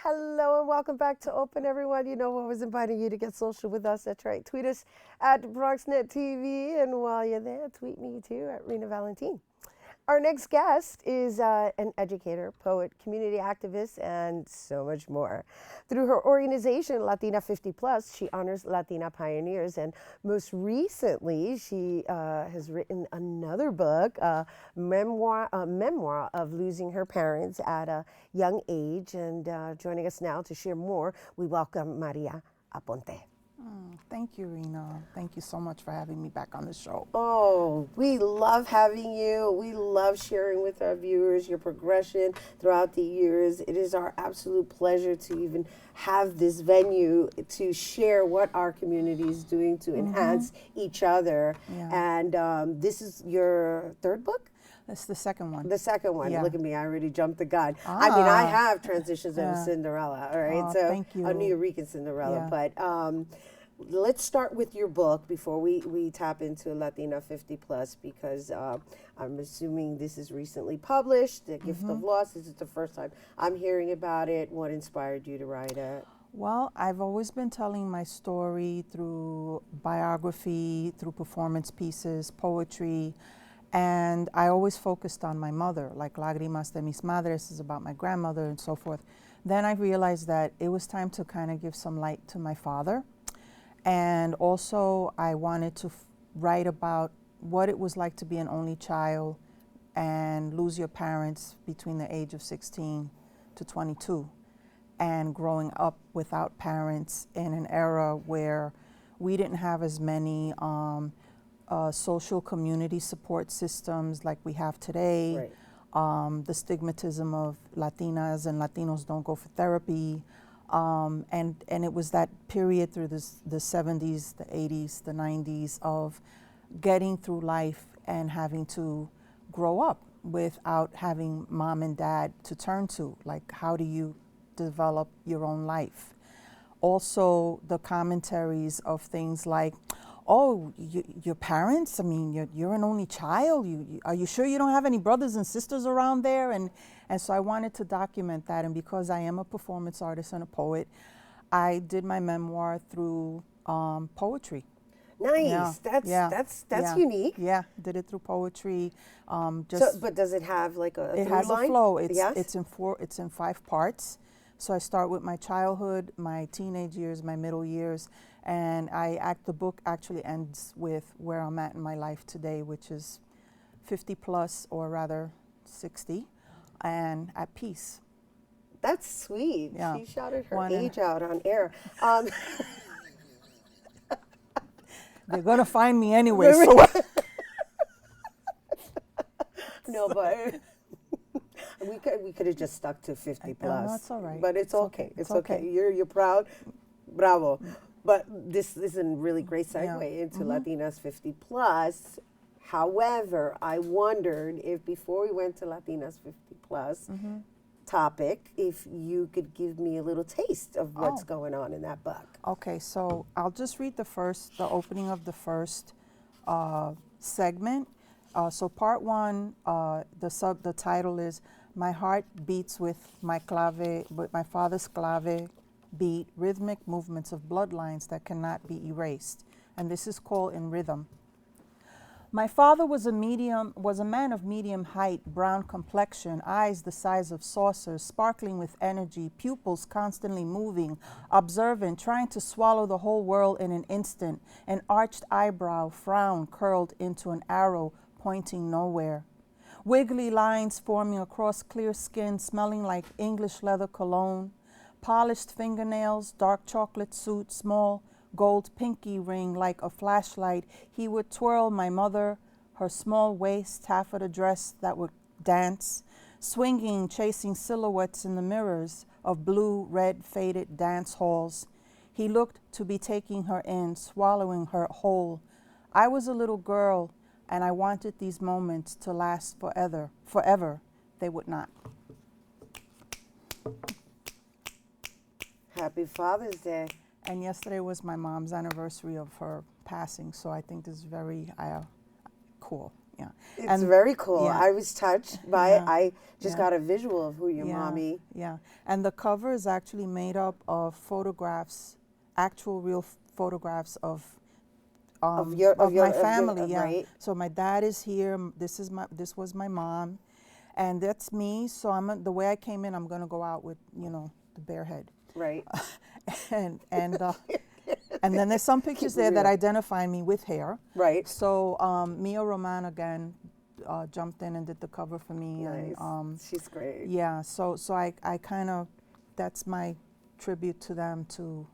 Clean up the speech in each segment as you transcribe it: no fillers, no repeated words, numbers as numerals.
Hello and welcome back to Open, everyone. You know, we're always inviting you to get social with us. That's right. Tweet us at BronxNet TV, and while you're there, tweet me too at Rhina Valentine. Our next guest is an educator, poet, community activist, and so much more. Through her organization, Latina 50 Plus, she honors Latina pioneers, and most recently, she has written another book, a memoir of losing her parents at a young age. And joining us now to share more, we welcome Maria Aponte. Thank you, Rhina. Thank you so much for having me back on the show. Oh, we love having you. We love sharing with our viewers your progression throughout the years. It is our absolute pleasure to even have this venue to share what our community is doing to enhance each other. Yeah. And this is your third book? That's the second one. The second one. Yeah. Look at me, I already jumped the gun. I mean, I have transitions of Yeah. Cinderella, all right? Oh, So thank you. a New Rican Cinderella. Yeah. But let's start with your book before we tap into Latina 50 Plus, because I'm assuming this is recently published, The Gift of Loss. This is the first time I'm hearing about it. What inspired you to write it? Well, I've always been telling my story through biography, through performance pieces, poetry, and I always focused on my mother, like Lágrimas de mis Madres is about my grandmother and so forth. Then I realized that it was time to kind of give some light to my father. And also, I wanted to write about what it was like to be an only child and lose your parents between the age of 16 to 22, and growing up without parents in an era where we didn't have as many social community support systems like we have today. Right. The stigmatism of Latinas and Latinos don't go for therapy. And it was that period through the 70s, the 80s, the 90s of getting through life and having to grow up without having mom and dad to turn to. Like, how do you develop your own life? Also, the commentaries of things like, oh, your parents, I mean, you're an only child. Are you sure you don't have any brothers and sisters around there? And so I wanted to document that. And because I am a performance artist and a poet, I did my memoir through poetry. Nice. Yeah. That's unique. Yeah, did it through poetry. But does it have like a It through has line? a flow. Yes? It's in 5 parts. So I start with my childhood, my teenage years, my middle years, and the book actually ends with where I'm at in my life today, which is 50 plus, or rather 60, and at peace. That's sweet. Yeah. She shouted her age out on air. They're gonna find me anyway. So No, but we could have just stuck to 50 plus. No, it's all right. But it's okay. It's okay. You're proud. Bravo. But this is a really great segue into Latinas 50 plus. However, I wondered if before we went to Latinas 50 plus topic, if you could give me a little taste of what's going on in that book. Okay, so I'll just read the opening of the first segment. So part 1, the title is "My Heart Beats with my father's clave beat, rhythmic movements of bloodlines that cannot be erased," and this is called In Rhythm. My father was a man of medium height, brown complexion, eyes the size of saucers, sparkling with energy, pupils constantly moving, observant, trying to swallow the whole world in an instant, an arched eyebrow, frown curled into an arrow pointing nowhere. Wiggly lines forming across clear skin, smelling like English leather cologne, polished fingernails, dark chocolate suit, small gold pinky ring like a flashlight. He would twirl my mother, her small waist, taffeta dress that would dance, swinging, chasing silhouettes in the mirrors of blue, red, faded dance halls. He looked to be taking her in, swallowing her whole. I was a little girl, and I wanted these moments to last forever. Forever, they would not. Happy Father's Day. And yesterday was my mom's anniversary of her passing, so I think this is very cool. yeah. It's And very cool. yeah. I was touched by it. Yeah. I just Yeah. got a visual of who your Yeah, mommy. yeah. And the cover is actually made up of photographs, actual real photographs of my family. Yeah. Right. So my dad is here. This was my mom, and that's me. So the way I came in, I'm gonna go out with the bare head, Right. and and then there's some pictures Keep it there that real. identify me with hair. Right. So Mia Roman again jumped in and did the cover for me, Nice. and She's great. yeah, so I kind of, that's my tribute to them, to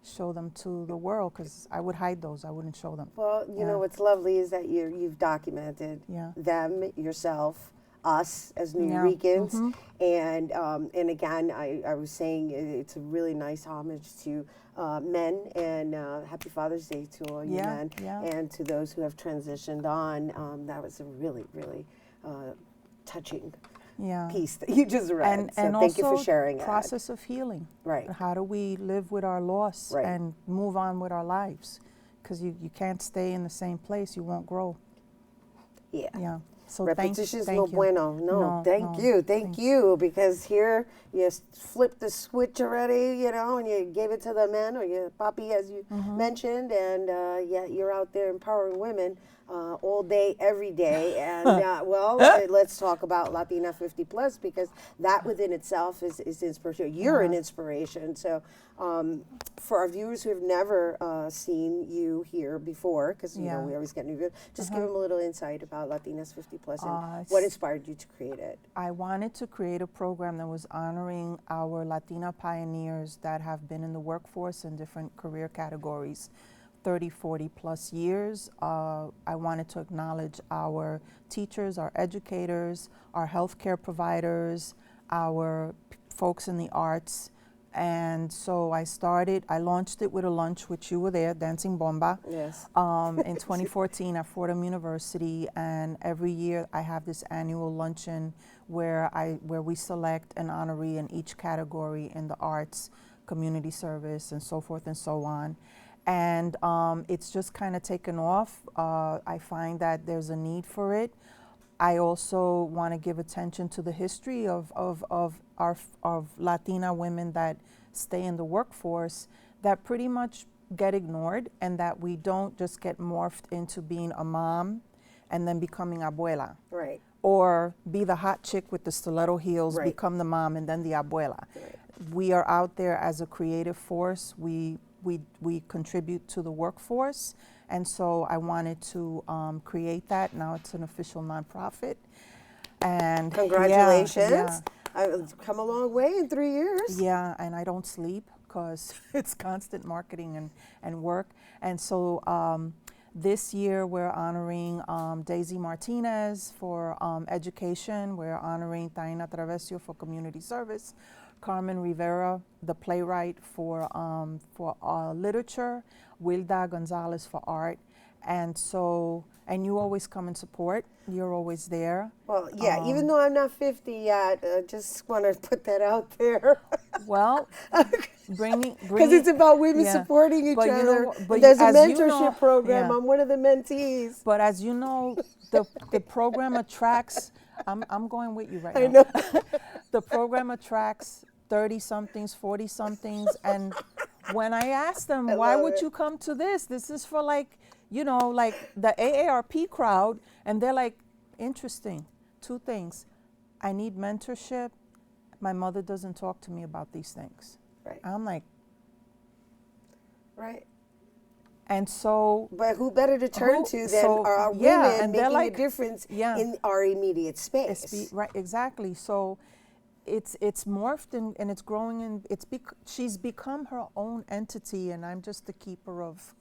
show them to the world, because I would hide those. I wouldn't show them. Well, you Yeah. know what's lovely is that you've documented Yeah. them, yourself, us as New Yeah. Eurekans, Mhm. and again, I was saying it's a really nice homage to men, and happy Father's Day to all you Yeah, men, yeah. and to those who have transitioned on. That was a really, really touching Yeah. piece that you just read. And So and thank you also for sharing that. process of healing. Right. How do we live with our loss Right. and move on with our lives? Because you can't stay in the same place. You won't grow. Yeah. Yeah. So Repetition is thank no you. bueno. No, thank you. Thank you. Because here you flipped the switch already, and you gave it to the men or your papi, as you mentioned, and yeah, you're out there empowering women all day, every day. And let's talk about Latina 50 plus, because that within itself is inspiration. You're an inspiration. So for our viewers who have never seen you here before, because we always get new viewers, just give them a little insight about Latinas 50 plus and what inspired you to create it. I wanted to create a program that was honoring our Latina pioneers that have been in the workforce in different career categories, 30, 40 plus years. I wanted to acknowledge our teachers, our educators, our healthcare providers, our folks in the arts. And so I launched it with a lunch, which you were there, Dancing Bomba, Yes. in 2014 at Fordham University. And every year I have this annual luncheon where we select an honoree in each category in the arts, community service, and so forth and so on. And it's just kind of taken off. I find that there's a need for it. I also want to give attention to the history of Latina women that stay in the workforce that pretty much get ignored, and that we don't just get morphed into being a mom and then becoming abuela. Right. Or be the hot chick with the stiletto heels, Right. become the mom and then the abuela. Right. We are out there as a creative force. We contribute to the workforce. And so I wanted to create that. Now it's an official nonprofit. And Congratulations. Yeah, I've come a long way in 3 years. yeah, and I don't sleep because it's constant marketing and work. And so this year we're honoring Daisy Martinez for education. We're honoring Taina Travesio for community service. Carmen Rivera, the playwright, for literature, Wilda Gonzalez for art. And so, and you always come and support. You're always there. Well, yeah, even though I'm not 50 yet, I just want to put that out there. Well, bringing Because it's about women yeah. supporting each But you know other. what- but And there's a as you mentorship know- program. yeah. I'm one of the mentees. But as you know, the program attracts, I'm going with you right now. I know. The program attracts 30-somethings, 40-somethings, and when I ask them, why love would it. you come to this? This is for like the AARP crowd, and they're like, interesting. Two things. I need mentorship. My mother doesn't talk to me about these things. Right. I'm like, Right. and so But who better to turn to than so, our yeah, women and they're making like- a difference yeah. in our immediate space? right, exactly. So it's morphed and it's growing, and she's become her own entity, and I'm just the keeper of.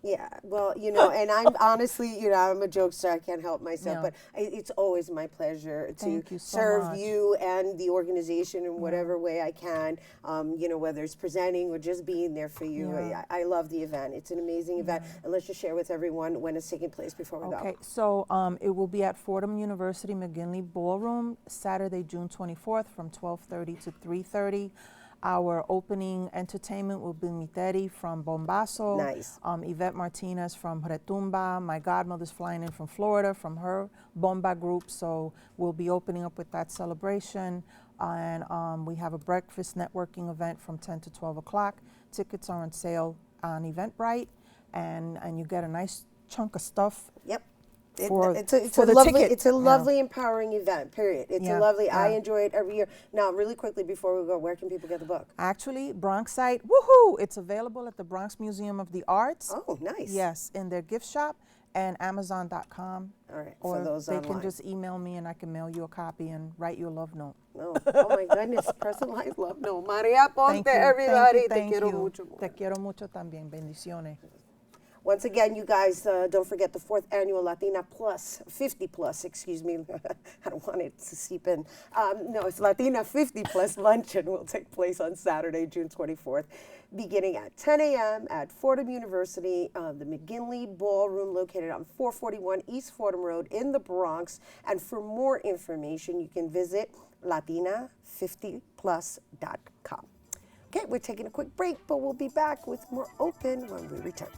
Yeah, well, and I'm honestly, I'm a jokester. I can't help myself, Yeah. but it's always my pleasure to Thank you so serve much. you and the organization in whatever way I can. Whether it's presenting or just being there for you. Yeah. I love the event. It's an amazing event, and let's just share with everyone when it's taking place before we Okay, go. so it will be at Fordham University McGinley Ballroom, Saturday, June 24th, from 12:30 to 3:30. Our opening entertainment will be Miteri from Bombaso. Nice. Yvette Martinez from Retumba. My godmother's flying in from Florida from her Bomba group, so we'll be opening up with that celebration. And we have a breakfast networking event from 10 to 12 o'clock. Tickets are on sale on Eventbrite, and you get a nice chunk of stuff. Yep. For It's the lovely, ticket. it's a lovely, empowering event, period. It's a lovely, I yeah. enjoy it every year. Now, really quickly before we go, where can people get the book? Actually, Bronx site, woohoo! It's available at the Bronx Museum of the Arts. Oh, nice. Yes, in their gift shop and Amazon.com. All right, Or for those they online. can just email me and I can mail you a copy and write you a love note. No. Oh my goodness, personalized love. No, Maria Ponte, Thank you, everybody. thank Te quiero you. mucho. Te quiero mucho también. Bendiciones. Once again, you guys, don't forget the 4th annual Latina Plus, 50 Plus, excuse me. I don't want it to seep in. No, it's Latina 50 Plus luncheon will take place on Saturday, June 24th, beginning at 10 a.m. at Fordham University, the McGinley Ballroom located on 441 East Fordham Road in the Bronx. And for more information, you can visit latina50plus.com. Okay, we're taking a quick break, but we'll be back with more Open when we return.